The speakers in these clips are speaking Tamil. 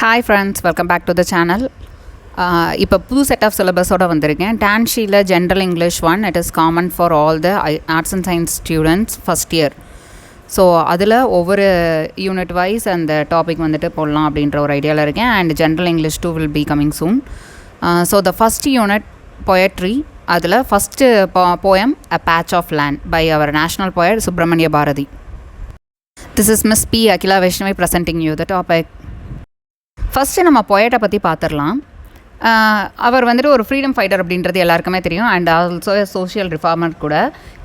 Hi friends, welcome back to the channel. இப்போ புது செட் ஆஃப் சிலபஸோடு வந்திருக்கேன். டான்ஷியில் general English 1, it is common for all the arts and science students first year. So அதில் ஒவ்வொரு யூனிட் வைஸ் அந்த டாபிக் வந்துட்டு போடலாம் அப்படின்ற ஒரு ஐடியாவில் இருக்கேன். And general English 2 will be coming soon. So the first unit poetry, அதில் first poem a patch of land by our national poet Subramania Bharati. This is miss B Akila Vaishnavi presenting you the topic. First நம்ம பொயட்டை பற்றி பார்த்துடலாம். அவர் வந்துட்டு ஒரு ஃப்ரீடம் ஃபைட்டர் அப்படின்றது எல்லாருக்குமே தெரியும். அண்ட் ஆல்சோ சோஷியல் ரிஃபார்மர் கூட.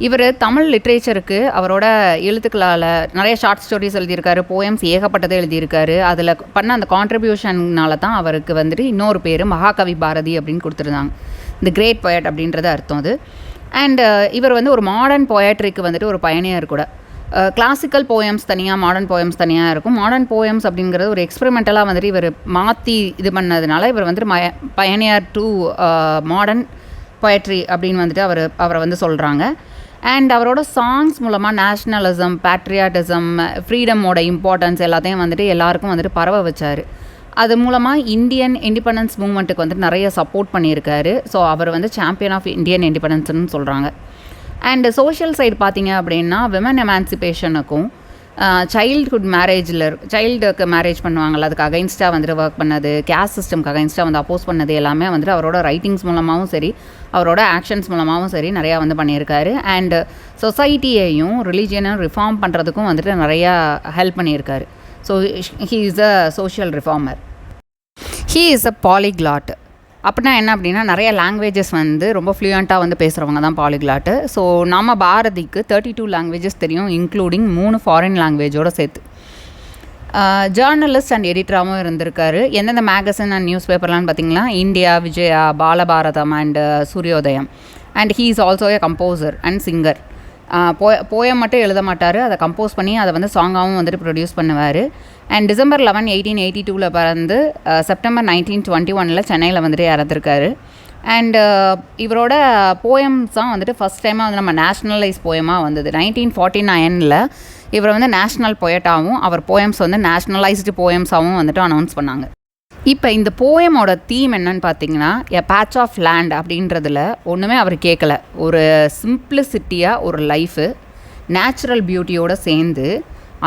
இவர் தமிழ் லிட்ரேச்சருக்கு அவரோட எழுத்துக்களால் நிறைய ஷார்ட் ஸ்டோரிஸ் எழுதியிருக்காரு, போயம்ஸ் ஏகப்பட்டதை எழுதியிருக்காரு. அதில் பண்ண அந்த கான்ட்ரிபியூஷன்னால தான் அவருக்கு வந்துட்டு இன்னொரு பேர் மகாகவி பாரதி அப்படின்னு கொடுத்துருந்தாங்க. தி கிரேட் பொயட் அப்படின்றது அர்த்தம் அது. அண்ட் இவர் வந்து ஒரு மாடர்ன் பொயட்ரிக்கு வந்துட்டு ஒரு பயணியர் கூட. கிளாசிக்கல் போயம்ஸ் தனியாக, மாடர்ன் போயம்ஸ் தனியாக இருக்கும். மாடர்ன் போயம்ஸ் அப்படிங்கிறது ஒரு எக்ஸ்பெரிமெண்டலாக வந்துட்டு இவர் மாற்றி இது பண்ணதுனால இவர் வந்துட்டு பயனியர் டு மாடர்ன் பொயட்ரி அப்படின்னு வந்துட்டு அவரை வந்து சொல்கிறாங்க. அண்ட் அவரோட சாங்ஸ் மூலமாக நேஷ்னலிசம், பேட்ரியாட்டிசம், ஃப்ரீடமோட இம்பார்ட்டன்ஸ் எல்லாத்தையும் வந்துட்டு எல்லாருக்கும் வந்துட்டு பரவ வச்சார். அது மூலமாக இந்தியன் இண்டிபெண்டன்ஸ் மூவ்மெண்ட்டுக்கு வந்துட்டு நிறைய சப்போர்ட் பண்ணியிருக்காரு. ஸோ அவர் வந்து சாம்பியன் ஆஃப் இந்தியன் இண்டிபெண்டன்ஸ்னு சொல்கிறாங்க. அண்டு சோஷியல் சைடு பார்த்திங்க அப்படின்னா விமன் எமான்சிபேஷனுக்கும் சைல்டுஹுட் சைல்டுக்கு மேரேஜ் பண்ணுவாங்கள்ல, அதுக்கு அகைன்ஸ்டாக வந்துட்டு ஒர்க் பண்ணது, கேஸ்ட் சிஸ்டம்க்கு அகைன்ஸ்டாக வந்து அப்போஸ் பண்ணது எல்லாமே வந்துட்டு அவரோட ரைட்டிங்ஸ் மூலமாகவும் சரி, அவரோட ஆக்ஷன்ஸ் மூலமாகவும் சரி நிறையா வந்து பண்ணியிருக்காரு. அண்டு சொசைட்டியையும் ரிலீஜியனையும் ரிஃபார்ம் பண்ணுறதுக்கும் வந்துட்டு நிறையா ஹெல்ப் பண்ணியிருக்காரு. So he is a social reformer. He is a polyglot. அப்படின்னா என்ன அப்படின்னா, நிறைய லாங்குவேஜஸ் வந்து ரொம்ப ஃப்ளூயண்ட்டாக வந்து பேசுகிறவங்க தான் பாலிக்ளாட்டு. ஸோ நம்ம பாரதிக்கு 32 லாங்குவேஜஸ் தெரியும், இன்க்ளூடிங் 3 ஃபாரின் லாங்குவேஜோடு சேர்த்து. ஜேர்னலிஸ்ட் அண்ட் எடிட்டராகவும் இருந்திருக்காரு. எந்தெந்த மேகசின் அண்ட் நியூஸ் பேப்பர்லான்னு பார்த்தீங்கன்னா India, Vijaya, Balabharatham and Suryodayam. And he is also a composer and singer. Poem மட்டும் எழுத மாட்டார், அதை கம்போஸ் பண்ணி அதை வந்து சாங்காகவும் வந்துட்டு ப்ரொடியூஸ் பண்ணுவார். அண்ட் December 11, 1882 பிறந்து September 1921 சென்னையில் வந்துட்டு இறந்துருக்காரு. அண்டு இவரோட போயம்ஸ் தான் வந்துட்டு ஃபஸ்ட் டைமாக வந்து நம்ம நேஷ்னலைஸ் போயமாக வந்தது. 1949 இவர் வந்து நேஷ்னல் பொயட்டாகவும் அவர் போயம்ஸ் வந்து நேஷ்னலைஸ்டு போயம்ஸாகவும் வந்துட்டு அனௌன்ஸ் பண்ணாங்க. இப்போ இந்த போயமோட தீம் என்னன்னு பார்த்தீங்கன்னா, எ பேட்ச் ஆஃப் லேண்ட் அப்படின்றதுல ஒன்றுமே அவர் கேட்கல. ஒரு சிம்பிளிசிட்டியாக ஒரு லைஃபு, நேச்சுரல் பியூட்டியோடு சேர்ந்து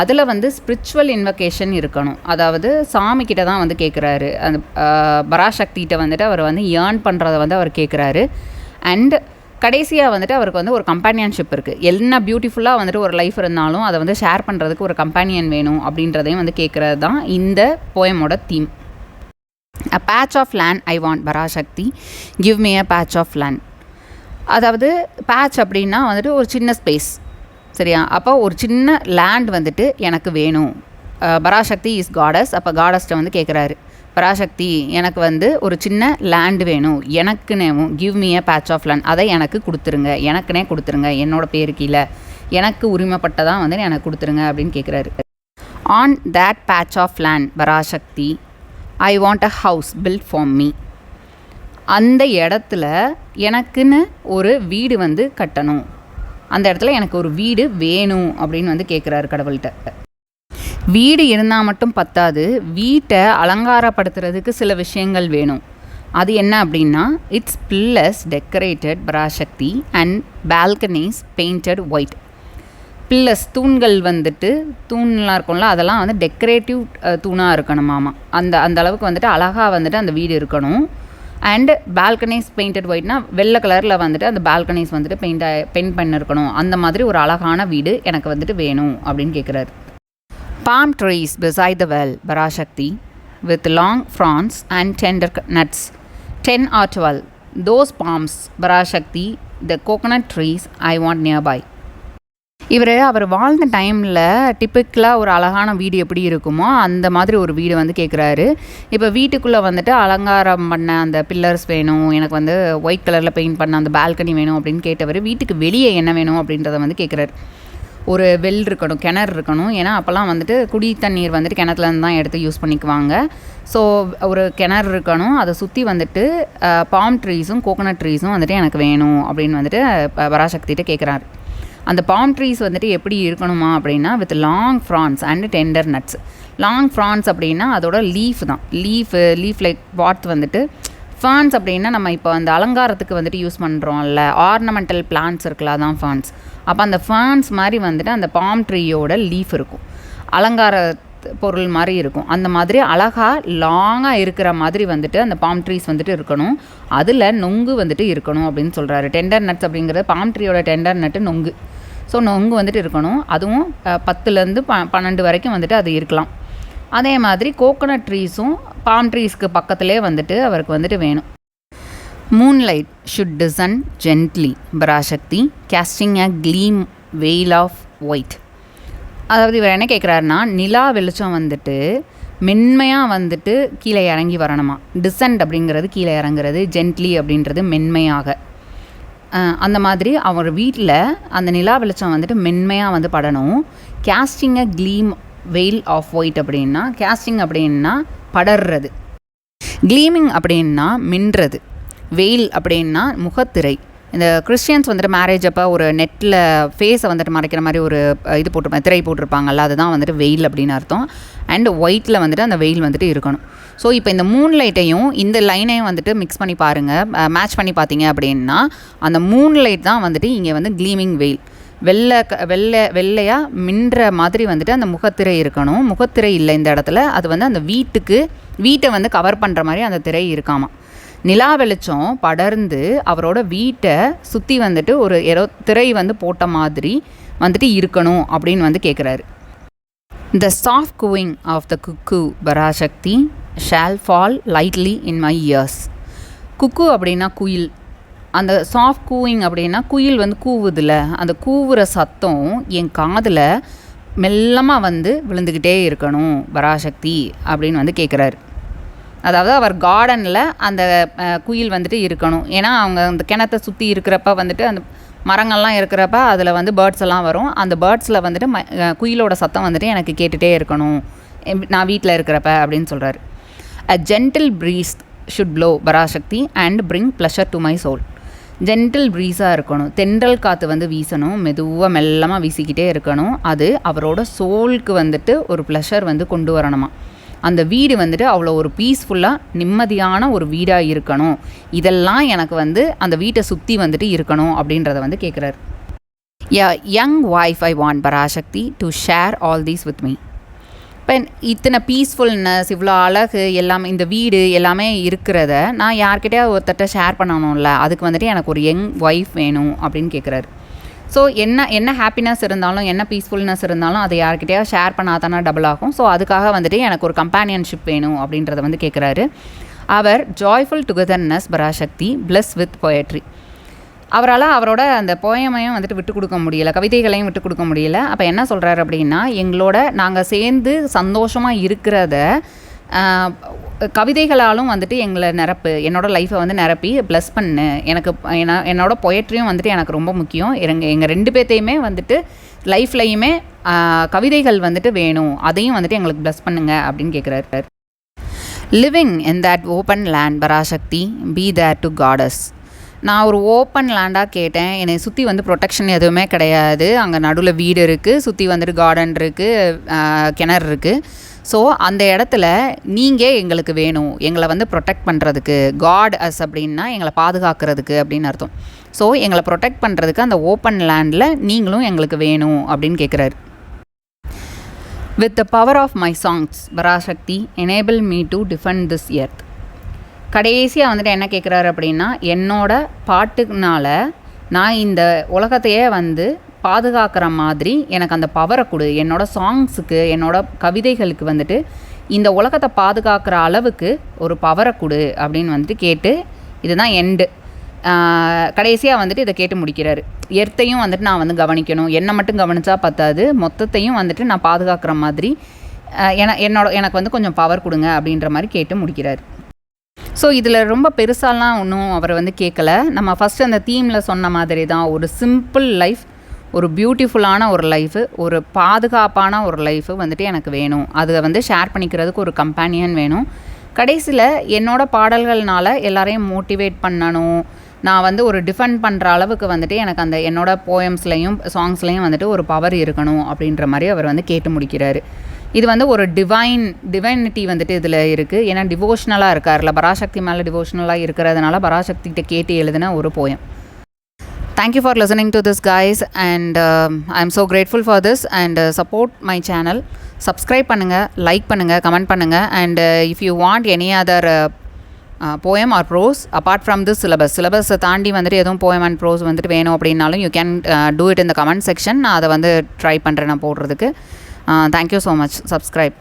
அதில் வந்து ஸ்பிரிச்சுவல் இன்வொகேஷன் இருக்கணும். அதாவது சாமிக்கிட்ட தான் வந்து கேட்குறாரு. அந்த பராசக்திகிட்ட வந்துட்டு அவர் வந்து ஏர்ன் பண்ணுறதை வந்து அவர் கேட்குறாரு. அண்ட் கடைசியாக வந்துட்டு அவருக்கு வந்து ஒரு கம்பேனியன்ஷிப் இருக்குது. என்ன பியூட்டிஃபுல்லாக வந்துட்டு ஒரு லைஃப் இருந்தாலும் அதை வந்து ஷேர் பண்ணுறதுக்கு ஒரு கம்பேனியன் வேணும் அப்படின்றதையும் வந்து கேட்குறது தான் இந்த போயமோட theme. A patch of land I want, Parasakthi, give me a patch of land. அதாவது பேட்ச் அப்படின்னா வந்துட்டு ஒரு சின்ன ஸ்பேஸ், சரியா? அப்போ ஒரு சின்ன லேண்ட் வந்துட்டு எனக்கு வேணும். Parasakthi is goddess. அப்போ காடஸ்ட்டை வந்து கேட்குறாரு, பராசக்தி எனக்கு வந்து ஒரு சின்ன லேண்டு வேணும், எனக்குனேவும் give me a patch of land, அதை எனக்கு கொடுத்துருங்க, எனக்குனே கொடுத்துருங்க, என்னோட பேரு கீழே எனக்கு உரிமைப்பட்டதான் வந்து எனக்கு கொடுத்துருங்க அப்படின்னு கேட்குறாரு. On that patch of land, Parasakthi, I want a house built for me. அந்த இடத்துல எனக்குன்னு ஒரு வீடு வந்து கட்டணும், அந்த இடத்துல எனக்கு ஒரு வீடு வேணும் அப்படின்னு வந்து கேட்குறாரு கடவுள்கிட்ட. வீடு இருந்தால் மட்டும் பத்தாது, வீட்டை அலங்காரப்படுத்துறதுக்கு சில விஷயங்கள் வேணும். அது என்ன அப்படின்னா, it's pillars decorated Parasakthi and balconies painted white. Pillars தூண்கள் வந்துட்டு, தூண்லாம் இருக்கும்ல, அதெல்லாம் வந்து டெக்கரேட்டிவ் தூணாக இருக்கணுமாமா. அந்த அளவுக்கு வந்துட்டு அழகாக வந்துட்டு அந்த வீடு இருக்கணும். அண்டு பால்கனிஸ் பெயிண்டட் ஒயிட்னா வெள்ளை கலரில் வந்துட்டு அந்த பால்கனிஸ் வந்துட்டு பெயிண்ட் பண்ணிருக்கணும். அந்த மாதிரி ஒரு அழகான வீடு எனக்கு வந்துட்டு வேணும் அப்படின்னு கேட்குறாரு. Palm trees beside the well, Parasakthi, with long fronds and tender nuts, 10 or 12. Those palms, Parasakthi, the coconut trees I want nearby. அவர் வாழ்ந்த டைமில் டிப்பிக்கலாக ஒரு அழகான வீடு எப்படி இருக்குமோ அந்த மாதிரி ஒரு வீடு வந்து கேட்குறாரு. இப்போ வீட்டுக்குள்ளே வந்துட்டு அலங்காரம் பண்ண அந்த பில்லர்ஸ் வேணும், எனக்கு வந்து ஒயிட் கலரில் பெயிண்ட் பண்ண அந்த பால்கனி வேணும் அப்படின்னு கேட்டவர், வீட்டுக்கு வெளியே என்ன வேணும் அப்படின்றத வந்து கேட்குறாரு. ஒரு வெல் இருக்கணும், கிணறு இருக்கணும். ஏன்னா அப்போல்லாம் வந்துட்டு குடி தண்ணீர் வந்துட்டு கிணத்துலேருந்து தான் எடுத்து யூஸ் பண்ணிக்குவாங்க. ஸோ ஒரு கிணறு இருக்கணும், அதை சுற்றி வந்துட்டு பாம் ட்ரீஸும் கோகோனட் ட்ரீஸும் வந்துட்டு எனக்கு வேணும் அப்படின்னு வந்துட்டு பராசக்திகிட்ட கேட்குறாரு. அந்த பாம் ட்ரீஸ் வந்துட்டு எப்படி இருக்கணுமா அப்படின்னா, with long France and tender nuts. Long France அப்படின்னா அதோட லீஃப் தான். லீஃப் லைக் வாட் வந்துட்டு ஃபர்ன்ஸ் அப்படின்னா நம்ம இப்போ அந்த அலங்காரத்துக்கு வந்துட்டு யூஸ் பண்ணுறோம்ல, ஆர்னமெண்டல் பிளான்ட்ஸ் இருக்குல்ல, அதான் ஃபர்ன்ஸ். அப்போ அந்த ஃபர்ன்ஸ் மாதிரி வந்துட்டு அந்த பாம் ட்ரீயோட லீஃப் இருக்கும், அலங்கார பொருள் மாதிரி இருக்கும். அந்த மாதிரி அழகாக லாங்காக இருக்கிற மாதிரி வந்துட்டு அந்த பாம் ட்ரீஸ் வந்துட்டு இருக்கணும். அதில் நொங்கு வந்துட்டு இருக்கணும் அப்படின்னு சொல்கிறாரு. டெண்டர் நட்ஸ் அப்படிங்கிறது பாம் ட்ரீயோட டெண்டர் நட்டு நொங்கு. ஸோ நொங்கு வந்துட்டு இருக்கணும். அதுவும் 10லேருந்து 12 வரைக்கும் வந்துட்டு அது இருக்கலாம். அதே மாதிரி கோகோனட் ட்ரீஸும் பாம் ட்ரீஸ்க்கு பக்கத்துலேயே வந்துட்டு அவருக்கு வந்துட்டு வேணும். Moonlight should descend gently Parasakthi casting a gleam veil of white. அதாவது இவர் என்ன கேட்குறாருன்னா, நிலா வெளிச்சம் வந்துட்டு மென்மையாக வந்துட்டு கீழே இறங்கி வரணுமா. டிசன்ட் அப்படிங்கிறது கீழே இறங்குறது, ஜென்ட்லி அப்படின்றது மென்மையாக. அந்த மாதிரி அவர் வீட்டில் அந்த நிலா வெளிச்சம் வந்துட்டு மென்மையாக வந்து படணும். Casting a gleam veil of white அப்படின்னா, கேஸ்டிங் அப்படின்னா படர்றது, க்ளீமிங் அப்படின்னா மின்றது, வெயில் அப்படின்னா முகத்திரை. இந்த கிறிஸ்டியன்ஸ் வந்துட்டு மேரேஜ் அப்போ ஒரு நெட்டில் ஃபேஸை வந்துட்டு மறைக்கிற மாதிரி ஒரு இது போட்டிருப்பாங்க, திரை போட்டிருப்பாங்கல்ல, அதுதான் வந்துட்டு வெயில் அப்படின்னு அர்த்தம். அண்ட் ஒயிட்டில் வந்துட்டு அந்த வெயில் வந்துட்டு இருக்கணும். ஸோ இப்போ இந்த மூன்லைட்டையும் இந்த லைனையும் வந்துட்டு மிக்ஸ் பண்ணி பாருங்கள், மேட்ச் பண்ணி பார்த்தீங்க அப்படின்னா அந்த மூன்லைட் தான் வந்துட்டு இங்கே வந்து க்ளீமிங் வெயில். வெள்ளையாக மின்ற மாதிரி வந்துட்டு அந்த முகத்திரை இருக்கணும். முகத்திரை இல்லை இந்த இடத்துல, அது வந்து அந்த வீட்டை வந்து கவர் பண்ணுற மாதிரி அந்த திரை இருக்காமா. நிலா வெளிச்சம் படர்ந்து அவரோட வீட்டை சுற்றி வந்துட்டு ஒரு திரை வந்து போட்ட மாதிரி வந்துட்டு இருக்கணும் அப்படின்னு வந்து கேட்குறாரு. The soft cooing of the cuckoo Parasakthi shall fall lightly in my ears. குக்கு அப்படின்னா குயில், அந்த சாஃப்ட் கூவிங் அப்படின்னா குயில் வந்து கூவுதில்ல, அந்த கூவுற சத்தம் என் காதில் மெல்லமாக வந்து விழுந்துக்கிட்டே இருக்கணும் பராசக்தி அப்படின்னு வந்து கேட்குறாரு. அதாவது அவர் கார்டனில் அந்த குயில் வந்துட்டு இருக்கணும். ஏன்னா அவங்க அந்த கிணத்தை சுற்றி இருக்கிறப்ப வந்துட்டு அந்த மரங்கள்லாம் இருக்கிறப்ப அதில் வந்து பேர்ட்ஸ் எல்லாம் வரும். அந்த பேர்ட்ஸில் வந்துட்டு குயிலோட சத்தம் வந்துட்டு எனக்கு கேட்டுகிட்டே இருக்கணும் நான் வீட்டில் இருக்கிறப்ப அப்படின்னு சொல்கிறாரு. A gentle breeze should blow Parasakthi and bring pleasure to my soul. Gentle ப்ரீஸாக இருக்கணும், தென்றல் காற்று வந்து வீசணும், மெதுவாக மெல்லமாக வீசிக்கிட்டே இருக்கணும். அது அவரோட சோலுக்கு வந்துட்டு ஒரு ப்ளஷர் வந்து கொண்டு வரணுமா. அந்த வீடு வந்துட்டு அவ்வளோ ஒரு பீஸ்ஃபுல்லாக நிம்மதியான ஒரு வீடாக இருக்கணும். இதெல்லாம் எனக்கு வந்து அந்த வீட்டை சுற்றி வந்துட்டு இருக்கணும் அப்படின்றத வந்து கேட்குறாரு. Young wife I want Parasakthi to share all these with me. இப்போ இத்தனை பீஸ்ஃபுல்னஸ், இவ்வளோ அழகு எல்லாமே, இந்த வீடு எல்லாமே இருக்கிறத நான் யார்கிட்டயா ஒருத்தட்ட ஷேர் பண்ணணும்ல, அதுக்கு வந்துட்டு எனக்கு ஒரு யங் ஒய்ஃப் வேணும் அப்படின்னு கேட்குறாரு. ஸோ என்ன ஹாப்பினஸ் இருந்தாலும், என்ன பீஸ்ஃபுல்னஸ் இருந்தாலும் அதை யார்கிட்டயா ஷேர் பண்ணால் தானே டபுள் ஆகும். ஸோ அதுக்காக வந்துட்டு எனக்கு ஒரு கம்பேனியன்ஷிப் வேணும் அப்படின்றத வந்து கேட்குறாரு. அவர் joyful togetherness Parasakthi bless with poetry. அவரால் அவரோட அந்த போயமையும் வந்துட்டு விட்டு கொடுக்க முடியலை, கவிதைகளையும் விட்டு கொடுக்க முடியல. அப்போ என்ன சொல்கிறாரு அப்படின்னா, நாங்கள் சேர்ந்து சந்தோஷமாக இருக்கிறத கவிதைகளாலும் வந்துட்டு எங்களை என்னோடய லைஃப்பை வந்து நிரப்பி ப்ளஸ் பண்ணு. எனக்கு என்னோடய பொயட்ரியும் வந்துட்டு எனக்கு ரொம்ப முக்கியம். எங்கள் 2 பேர்த்தையுமே வந்துட்டு லைஃப்லையுமே கவிதைகள் வந்துட்டு வேணும், அதையும் வந்துட்டு எங்களுக்கு ப்ளஸ் பண்ணுங்க அப்படின்னு கேட்குறாரு. Living in that open land Parasakthi be there to goddess. நான் ஒரு ஓப்பன் லேண்டாக கேட்டேன். என்னை சுற்றி வந்து ப்ரொடெக்ஷன் எதுவுமே கிடையாது. அங்கே நடுவில் வீடு இருக்குது, சுற்றி வந்துட்டு கார்டன் இருக்குது, கிணறு இருக்குது. ஸோ அந்த இடத்துல நீங்கள் எங்களுக்கு வேணும், எங்களை வந்து ப்ரொடெக்ட் பண்ணுறதுக்கு. காட் அஸ் அப்படின்னா எங்களை பாதுகாக்கிறதுக்கு அப்படின்னு அர்த்தம். ஸோ எங்களை ப்ரொடெக்ட் பண்ணுறதுக்கு அந்த ஓப்பன் லேண்டில் நீங்களும் எங்களுக்கு வேணும் அப்படின்னு கேட்குறாரு. With the power of my songs Parasakthi enable me to defend this earth. கடைசியாக வந்துட்டு என்ன கேட்குறாரு அப்படின்னா, என்னோட பாட்டுனால நான் இந்த உலகத்தையே வந்து பாதுகாக்கிற மாதிரி எனக்கு அந்த பவரை கொடு. என்னோடய சாங்ஸுக்கு, என்னோடய கவிதைகளுக்கு வந்துட்டு இந்த உலகத்தை பாதுகாக்கிற அளவுக்கு ஒரு பவரை கொடு அப்படின்னு வந்துட்டு கேட்டு, இதுதான் எண்டு. கடைசியாக வந்துட்டு இதை கேட்டு முடிக்கிறாரு. எர்த்தையும் வந்துட்டு நான் வந்து கவனிக்கணும், என்னை மட்டும் கவனித்தா பத்தாது, மொத்தத்தையும் வந்துட்டு நான் பாதுகாக்கிற மாதிரி எனக்கு வந்து கொஞ்சம் பவர் கொடுங்க அப்படின்ற மாதிரி கேட்டு முடிக்கிறாரு. ஸோ இதில் ரொம்ப பெருசாலாம் ஒன்றும் அவர் வந்து கேட்கல. நம்ம ஃபஸ்ட்டு அந்த தீமில் சொன்ன மாதிரி தான், ஒரு சிம்பிள் லைஃப், ஒரு பியூட்டிஃபுல்லான ஒரு லைஃபு, ஒரு பாதுகாப்பான ஒரு லைஃபு வந்துட்டு எனக்கு வேணும். அதை வந்து ஷேர் பண்ணிக்கிறதுக்கு ஒரு கம்பேனியன் வேணும். கடைசியில் என்னோடய பாடல்கள்னால எல்லாரையும் மோட்டிவேட் பண்ணணும், நான் வந்து ஒரு டிஃபெண்ட் பண்ணுற அளவுக்கு வந்துட்டு எனக்கு அந்த என்னோடய போயம்ஸ்லையும் சாங்ஸ்லையும் வந்துட்டு ஒரு பவர் இருக்கணும் அப்படின்ற மாதிரி அவர் வந்து கேட்டு முடிக்கிறாரு. இது வந்து ஒரு டிவைனிட்டி வந்துட்டு இதில் இருக்குது. ஏன்னா டிவோஷ்னலாக இருக்கார்ல, பராசக்தி மேலே டிவோஷ்னலாக இருக்கிறதுனால பராசக்திகிட்ட கேட்டு எழுதின ஒரு poem. Thank you for listening to this guys and I am so grateful for this and support my channel. Subscribe பண்ணுங்கள், லைக் பண்ணுங்கள், கமெண்ட் பண்ணுங்கள். And if you want any other poem or prose apart from this சிலபஸை தாண்டி வந்துட்டு எதுவும் போயம் அண்ட் ப்ரோஸ் வந்துட்டு வேணும் அப்படின்னாலும் you can do it in the comment section. நான் அதை வந்து ட்ரை பண்ணுறேன் நான் போடுறதுக்கு. Thank you so much. சப்ஸ்கிரைப்.